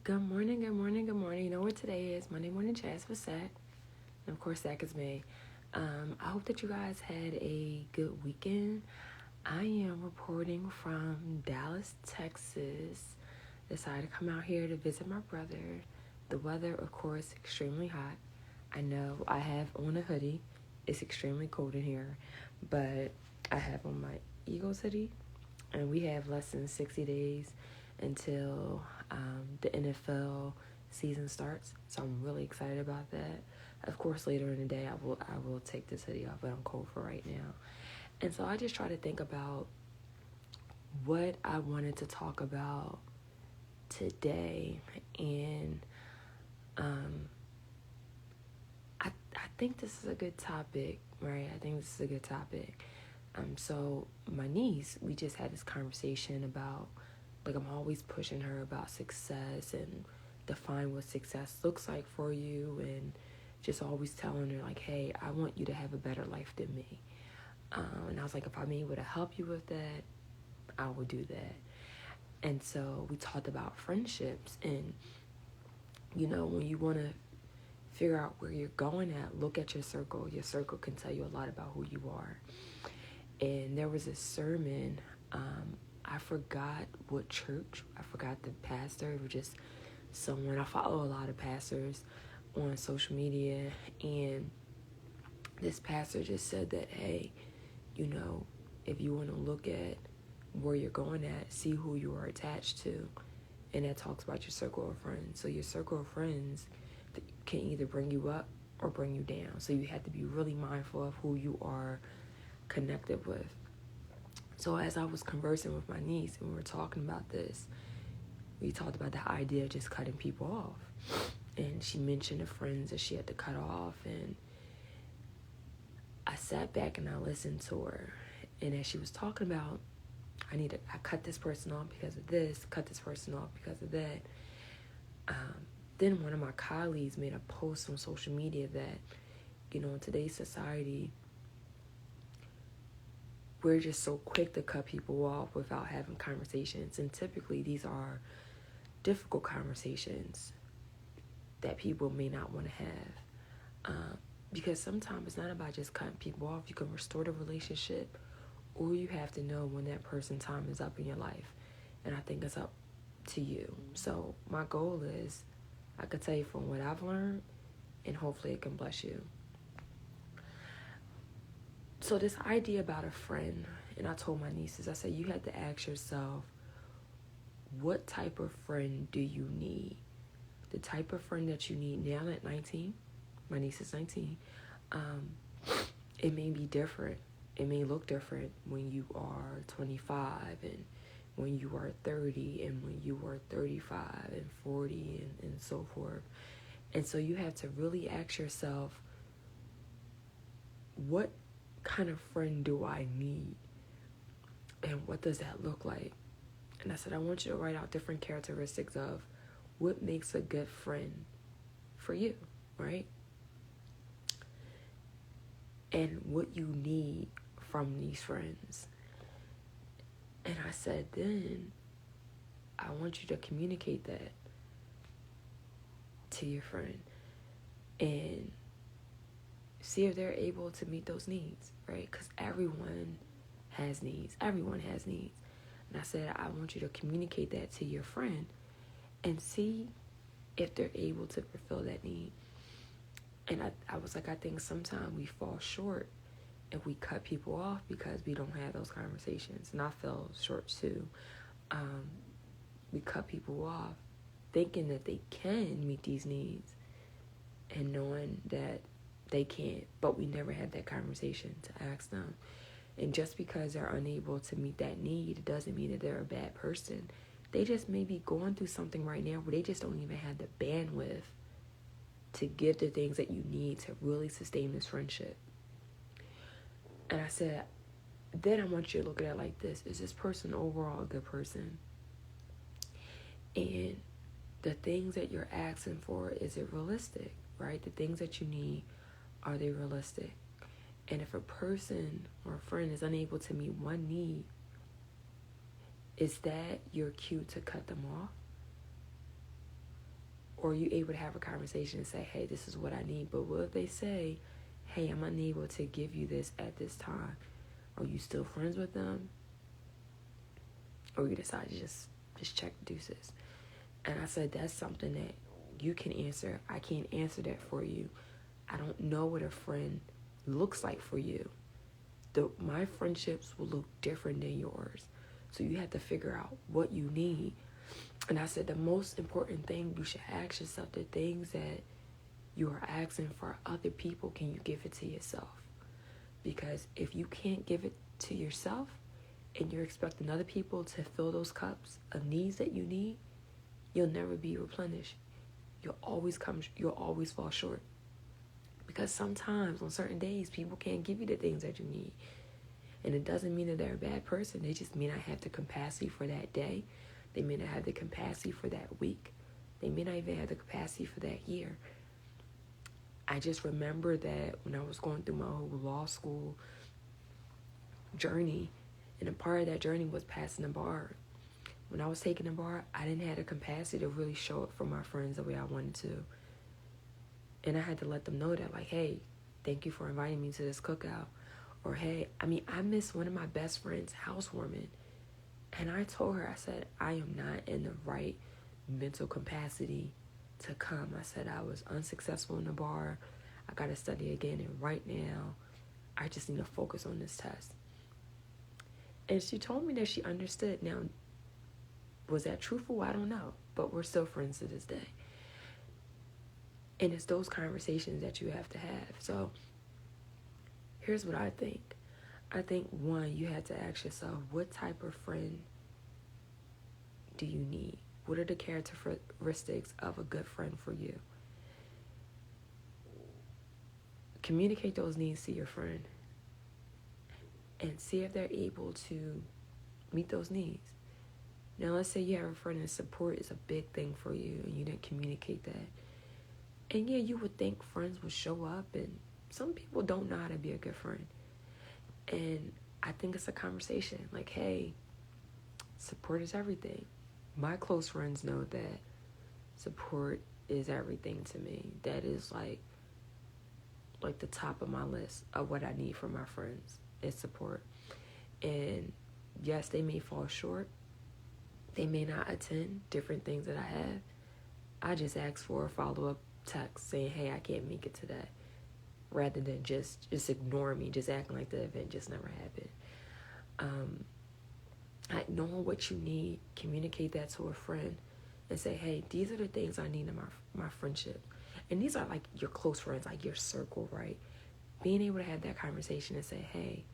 Good morning, good morning, good morning. You know what today is? Monday Morning Chats with Zach. And of course, Zach is me. I hope that you guys had a good weekend. I am reporting from Dallas, Texas. Decided to come out here to visit my brother. The weather, of course, extremely hot. I know I have on a hoodie. It's extremely cold in here. But I have on my Eagles hoodie. And we have less than 60 days until the NFL season starts. So I'm really excited about that. Of course, later in the day, I will take this hoodie off, but I'm cold for right now. And so I just try to think about what I wanted to talk about today. And I think this is a good topic, right? I think this is a good topic. So my niece, we just had this conversation about, like, I'm always pushing her about success and define what success looks like for you, and just always telling her, like, hey, I want you to have a better life than me. And I was like, if I'm able to help you with that, I will do that. And so we talked about friendships, and, you know, when you want to figure out where you're going at, look at your circle. Your circle can tell you a lot about who you are. And there was a sermon, I forgot what church, I forgot the pastor, it was just someone, I follow a lot of pastors on social media, and this pastor just said that, hey, you know, if you want to look at where you're going at, see who you are attached to, and that talks about your circle of friends. So your circle of friends can either bring you up or bring you down, so you have to be really mindful of who you are connected with. So as I was conversing with my niece and we were talking about this, we talked about the idea of just cutting people off. And she mentioned the friends that she had to cut off. And I sat back and I listened to her. And as she was talking about, I cut this person off because of this, cut this person off because of that. Then one of my colleagues made a post on social media that, you know, in today's society, we're just so quick to cut people off without having conversations. And typically these are difficult conversations that people may not want to have. Because sometimes it's not about just cutting people off. You can restore the relationship, or you have to know when that person's time is up in your life. And I think it's up to you. So my goal is, I could tell you from what I've learned, and hopefully it can bless you. So this idea about a friend, and I told my nieces, I said, you have to ask yourself, what type of friend do you need? The type of friend that you need now at 19, my niece is 19, it may be different. It may look different when you are 25 and when you are 30 and when you are 35 and 40 and so forth. And so you have to really ask yourself, what kind of friend do I need? And what does that look like? And I said, I want you to write out different characteristics of what makes a good friend for you, right? And what you need from these friends. And I said, then I want you to communicate that to your friend and see if they're able to meet those needs, right? Because everyone has needs. Everyone has needs. And I said, I want you to communicate that to your friend and see if they're able to fulfill that need. And I was like, I think sometimes we fall short and we cut people off because we don't have those conversations. And I fell short too. We cut people off thinking that they can meet these needs and knowing that they can't, but we never had that conversation to ask them. And just because they're unable to meet that need, it doesn't mean that they're a bad person. They just may be going through something right now where they just don't even have the bandwidth to give the things that you need to really sustain this friendship. And I said, then I want you to look at it like this. Is this person overall a good person? And the things that you're asking for, is it realistic, right? The things that you need, are they realistic? And if a person or a friend is unable to meet one need, is that your cue to cut them off? Or you able to have a conversation and say, hey, this is what I need. But what if they say, hey, I'm unable to give you this at this time? Are you still friends with them? Or you decide to just check the deuces? And I said, that's something that you can answer. I can't answer that for you. I don't know what a friend looks like for you. My friendships will look different than yours. So you have to figure out what you need. And I said the most important thing you should ask yourself, the things that you are asking for other people, can you give it to yourself? Because if you can't give it to yourself and you're expecting other people to fill those cups of needs that you need, you'll never be replenished. You'll always fall short. Because sometimes on certain days, people can't give you the things that you need. And it doesn't mean that they're a bad person. They just may not have the capacity for that day. They may not have the capacity for that week. They may not even have the capacity for that year. I just remember that when I was going through my whole law school journey, and a part of that journey was passing the bar. When I was taking the bar, I didn't have the capacity to really show up for my friends the way I wanted to. And I had to let them know that, like, hey, thank you for inviting me to this cookout. Or, hey, I missed one of my best friends' housewarming. And I told her, I said, I am not in the right mental capacity to come. I said, I was unsuccessful in the bar. I got to study again. And right now, I just need to focus on this test. And she told me that she understood. Now, was that truthful? I don't know. But we're still friends to this day. And it's those conversations that you have to have. So here's what I think. I think, one, you have to ask yourself, what type of friend do you need? What are the characteristics of a good friend for you? Communicate those needs to your friend and see if they're able to meet those needs. Now, let's say you have a friend and support is a big thing for you and you didn't communicate that. And yeah, you would think friends would show up, and some people don't know how to be a good friend. And I think it's a conversation. Like, hey, support is everything. My close friends know that support is everything to me. That is like the top of my list of what I need from my friends is support. And yes, they may fall short. They may not attend different things that I have. I just ask for a follow-up text saying, hey, I can't make it today, rather than just ignore me, just acting like the event just never happened. Knowing what you need, communicate that to a friend and say, hey, these are the things I need in my friendship. And these are like your close friends, like your circle, right? Being able to have that conversation and say, hey,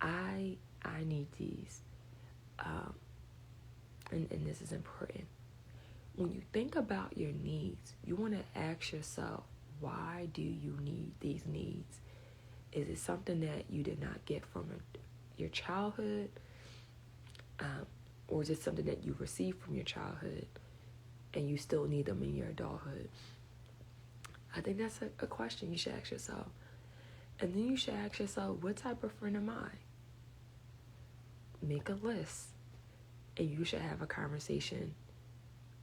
I need these. And this is important. When you think about your needs, you want to ask yourself, why do you need these needs? Is it something that you did not get from your childhood? Or is it something that you received from your childhood and you still need them in your adulthood? I think that's a question you should ask yourself. And then you should ask yourself, what type of friend am I? Make a list. And you should have a conversation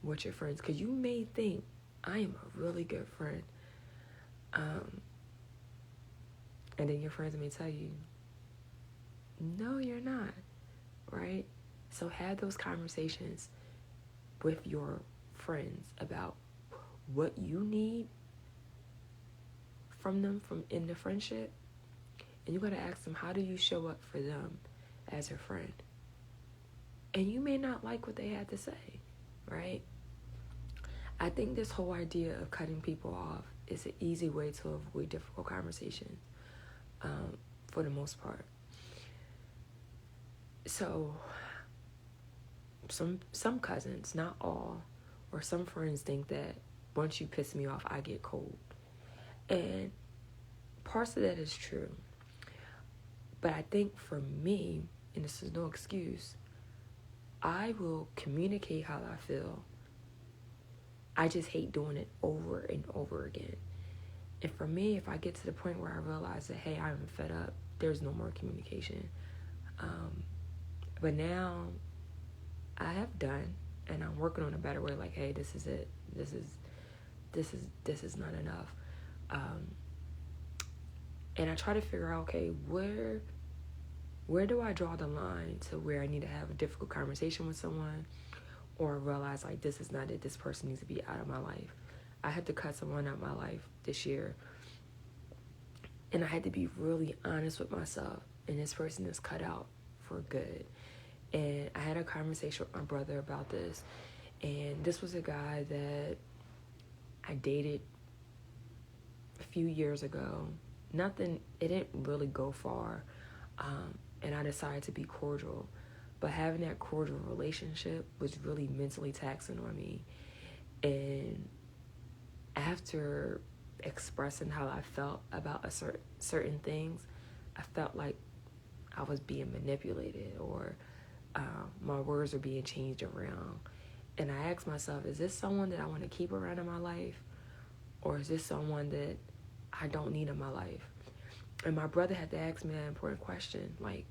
with your friends, because you may think, I am a really good friend. And then your friends may tell you, no, you're not, right? So have those conversations with your friends about what you need from them in the friendship. And you got to ask them, how do you show up for them as a friend? And you may not like what they had to say, right? I think this whole idea of cutting people off is an easy way to avoid difficult conversations, for the most part. So some cousins, not all, or some friends think that once you piss me off, I get cold. And parts of that is true. But I think for me, and this is no excuse, I will communicate how I feel. I just hate doing it over and over again. And for me, if I get to the point where I realize that, hey, I'm fed up, there's no more communication. But now I have done, and I'm working on a better way. Like, hey, this is it. This is this is not enough. And I try to figure out, okay, where do I draw the line to where I need to have a difficult conversation with someone, or realize like this is not it, this person needs to be out of my life. I had to cut someone out of my life this year, and I had to be really honest with myself, and this person is cut out for good. And I had a conversation with my brother about this, and this was a guy that I dated a few years ago. It didn't really go far, and I decided to be cordial. But having that cordial relationship was really mentally taxing on me. And after expressing how I felt about certain things, I felt like I was being manipulated, or my words are being changed around. And I asked myself, is this someone that I want to keep around in my life? Or is this someone that I don't need in my life? And my brother had to ask me that important question, like,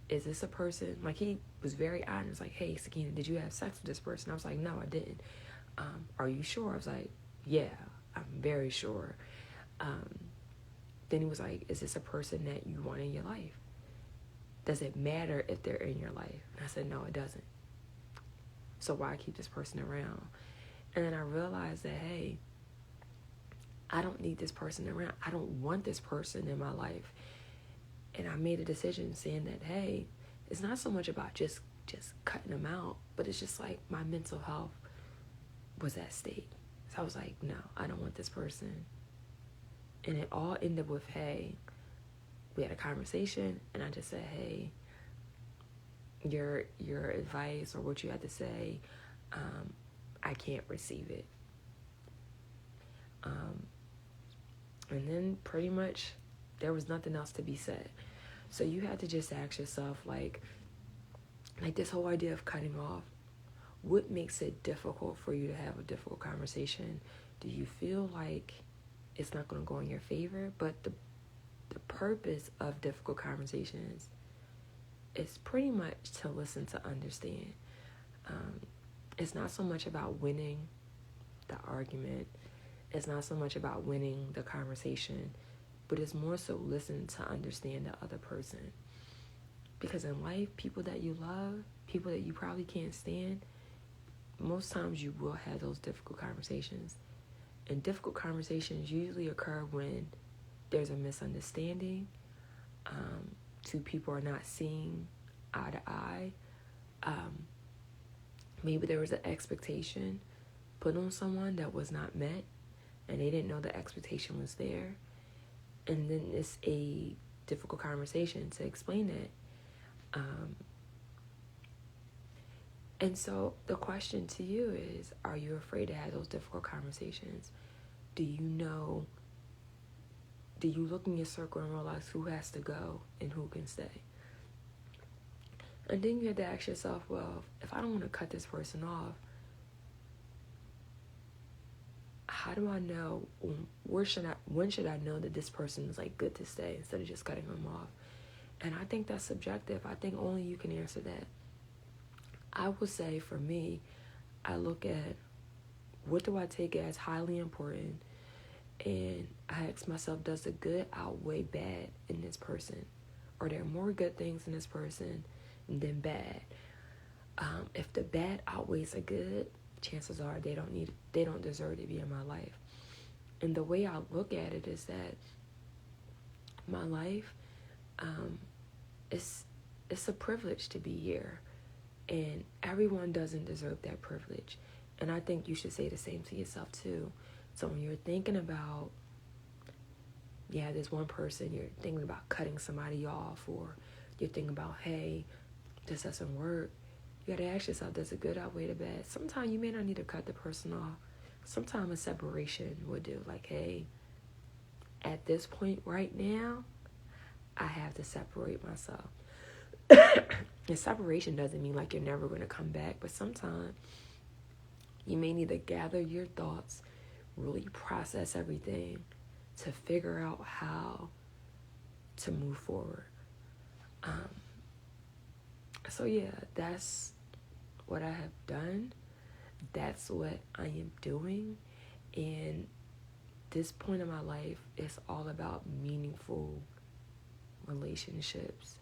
is this a person? Like, he was very honest, like, hey, Sakina, did you have sex with this person? I was like, no, I didn't. Are you sure? I was like, yeah, I'm very sure. Then he was like, is this a person that you want in your life? Does it matter if they're in your life? And I said, no, it doesn't. So why keep this person around? And then I realized that, hey, I don't need this person around. I don't want this person in my life. And I made a decision saying that, hey, it's not so much about just cutting them out, but it's just like my mental health was at stake. So I was like, no, I don't want this person. And it all ended with, hey, we had a conversation, and I just said, hey, your advice or what you had to say, I can't receive it. And then pretty much there was nothing else to be said. So you had to just ask yourself, like this whole idea of cutting off, what makes it difficult for you to have a difficult conversation? Do you feel like it's not going to go in your favor? But the purpose of difficult conversations is pretty much to listen, to understand. It's not so much about winning the argument. It's not so much about winning the conversation, but it's more so listen to understand the other person. Because in life, people that you love, people that you probably can't stand, most times you will have those difficult conversations. And difficult conversations usually occur when there's a misunderstanding, two people are not seeing eye to eye, maybe there was an expectation put on someone that was not met, and they didn't know the expectation was there. And then it's a difficult conversation to explain it. And so the question to you is, are you afraid to have those difficult conversations? Do you look in your circle and realize who has to go and who can stay? And then you have to ask yourself, well, if I don't want to cut this person off, how do I know, when should I know that this person is like good to stay instead of just cutting them off? And I think that's subjective. I think only you can answer that. I would say for me, I look at what do I take as highly important, and I ask myself, does the good outweigh bad in this person? Are there more good things in this person than bad? If the bad outweighs the good, chances are they don't deserve to be in my life. And the way I look at it is that my life, it's a privilege to be here, and everyone doesn't deserve that privilege. And I think you should say the same to yourself too. So when you're thinking about, this one person, you're thinking about cutting somebody off, or you're thinking about, hey, this doesn't work, you gotta ask yourself, does the good outweigh the bad? Sometimes you may not need to cut the person off. Sometimes a separation would do. Like, hey, at this point right now, I have to separate myself. And separation doesn't mean like you're never going to come back, but sometimes you may need to gather your thoughts, really process everything to figure out how to move forward. So that's what I have done. That's what I am doing. And this point in my life is all about meaningful relationships.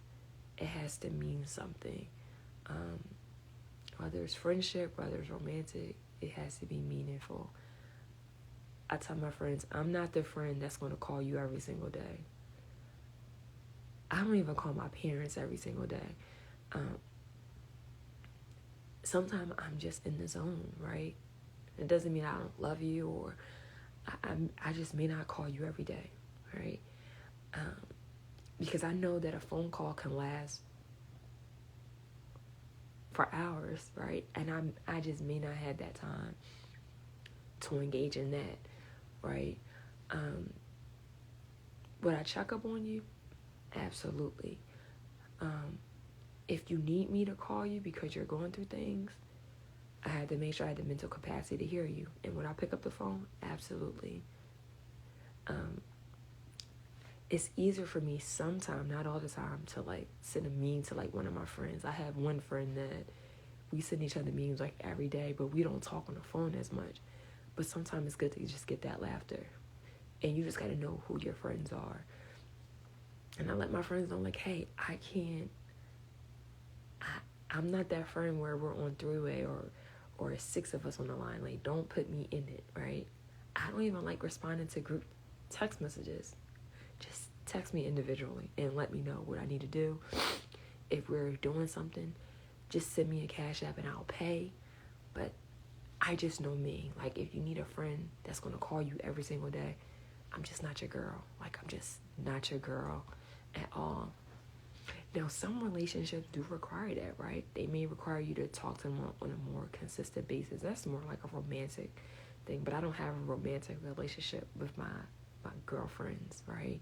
It has to mean something. Whether it's friendship, whether it's romantic, it has to be meaningful. I tell my friends, I'm not the friend that's going to call you every single day. I don't even call my parents every single day. Sometimes I'm just in the zone, right? It doesn't mean I don't love you, or I just may not call you every day, right? Because I know that a phone call can last for hours, right? And I just may not have that time to engage in that, right? Would I check up on you? Absolutely. If you need me to call you because you're going through things, I had to make sure I had the mental capacity to hear you. And would I pick up the phone? Absolutely. It's easier for me sometimes, not all the time, to like send a meme to like one of my friends. I have one friend that we send each other memes like every day, but we don't talk on the phone as much. But sometimes it's good to just get that laughter. And you just got to know who your friends are. And I let my friends know, like, hey, I'm not that friend where we're on three-way or 6 of us on the line. Like, don't put me in it, right? I don't even like responding to group text messages. Just text me individually and let me know what I need to do. If we're doing something, just send me a Cash App and I'll pay. But I just know me. Like, if you need a friend that's going to call you every single day, I'm just not your girl. Like, I'm just not your girl at all. Now, some relationships do require that, right? They may require you to talk to them on a more consistent basis. That's more like a romantic thing. But I don't have a romantic relationship with my girlfriends, right?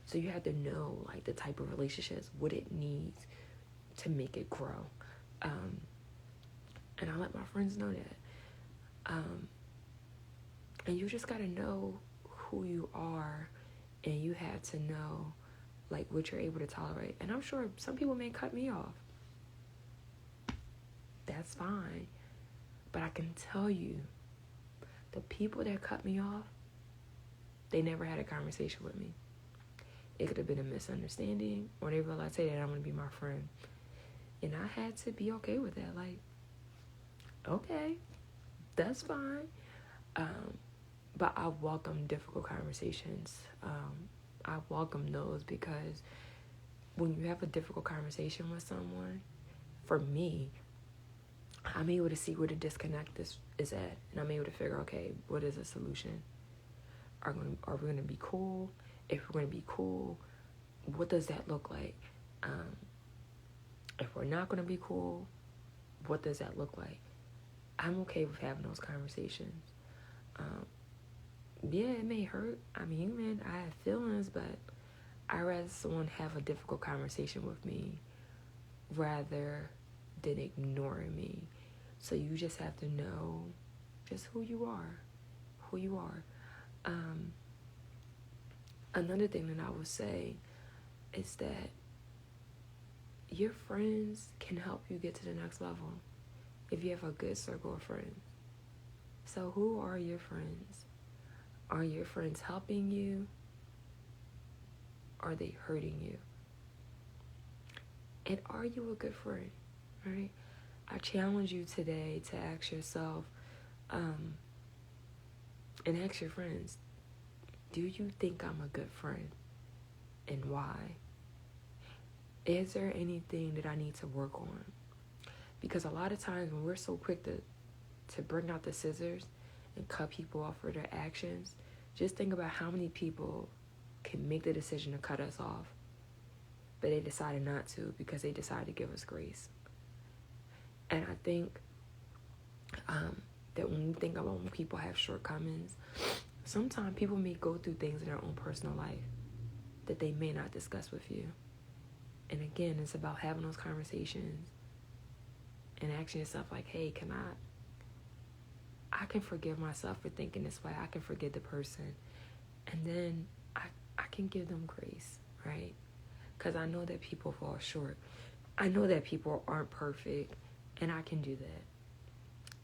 So you have to know, like, the type of relationships, what it needs to make it grow. And I let my friends know that. And you just got to know who you are, and you have to know, like, what you're able to tolerate. And I'm sure some people may cut me off. That's fine. But I can tell you, the people that cut me off, they never had a conversation with me. It could have been a misunderstanding, or they realized, hey, that I'm going to be my friend. And I had to be okay with that. Like, okay, that's fine. But I welcome difficult conversations. I welcome those because when you have a difficult conversation with someone, for me, I'm able to see where the disconnect is at. And I'm able to figure, okay, what is a solution? Are we going to be cool? If we're going to be cool, what does that look like? If we're not going to be cool, what does that look like? I'm okay with having those conversations. Yeah, it may hurt. I'm human. I have feelings, but I'd rather someone have a difficult conversation with me rather than ignoring me. So you just have to know just who you are. Another thing that I would say is that your friends can help you get to the next level if you have a good circle of friends. So who are your friends? Are your friends helping you? Are they hurting you? And are you a good friend? Right? I challenge you today to ask yourself, and ask your friends, do you think I'm a good friend? And why? Is there anything that I need to work on? Because a lot of times when we're so quick to bring out the scissors and cut people off for their actions, just think about how many people can make the decision to cut us off, but they decided not to because they decided to give us grace. And I think that when we think about when people have shortcomings, sometimes people may go through things in their own personal life that they may not discuss with you. And again, it's about having those conversations and asking yourself, like, hey, I can forgive myself for thinking this way. I can forgive the person. And then I can give them grace, right? Because I know that people fall short. I know that people aren't perfect, and I can do that.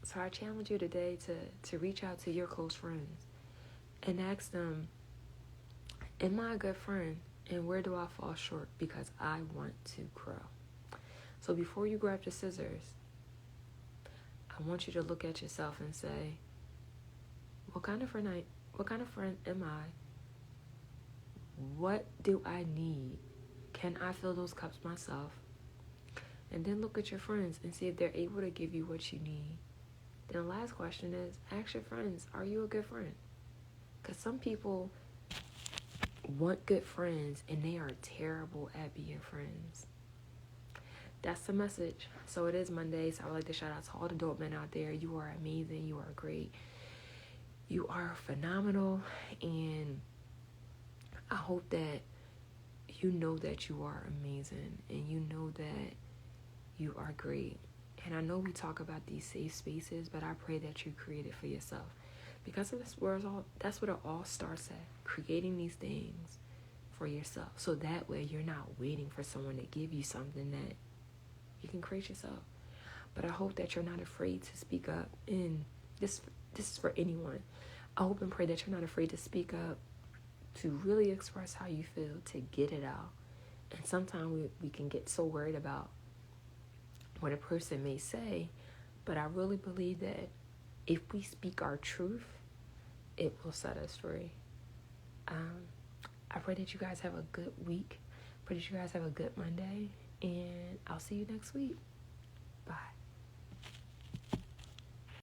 So I challenge you today to reach out to your close friends and ask them, am I a good friend? And where do I fall short? Because I want to grow. So before you grab the scissors, I want you to look at yourself and say, what kind of friend am I? What do I need? Can I fill those cups myself? And then look at your friends and see if they're able to give you what you need. Then the last question is, ask your friends, are you a good friend? Because some people want good friends and they are terrible at being friends. That's the message. So it is Monday, so I would like to shout out to all the dope men out there. You are amazing. You are great. You are phenomenal. And I hope that you know that you are amazing and you know that you are great. And I know we talk about these safe spaces, but I pray that you create it for yourself. Because that's where it all starts at. Creating these things for yourself. So that way you're not waiting for someone to give you something that you can create yourself. But I hope that you're not afraid to speak up. And this is for anyone. I hope and pray that you're not afraid to speak up, to really express how you feel, to get it out. And sometimes we can get so worried about what a person may say, but I really believe that if we speak our truth, it will set us free. I pray that you guys have a good week. I pray that you guys have a good Monday, and I'll see you next week.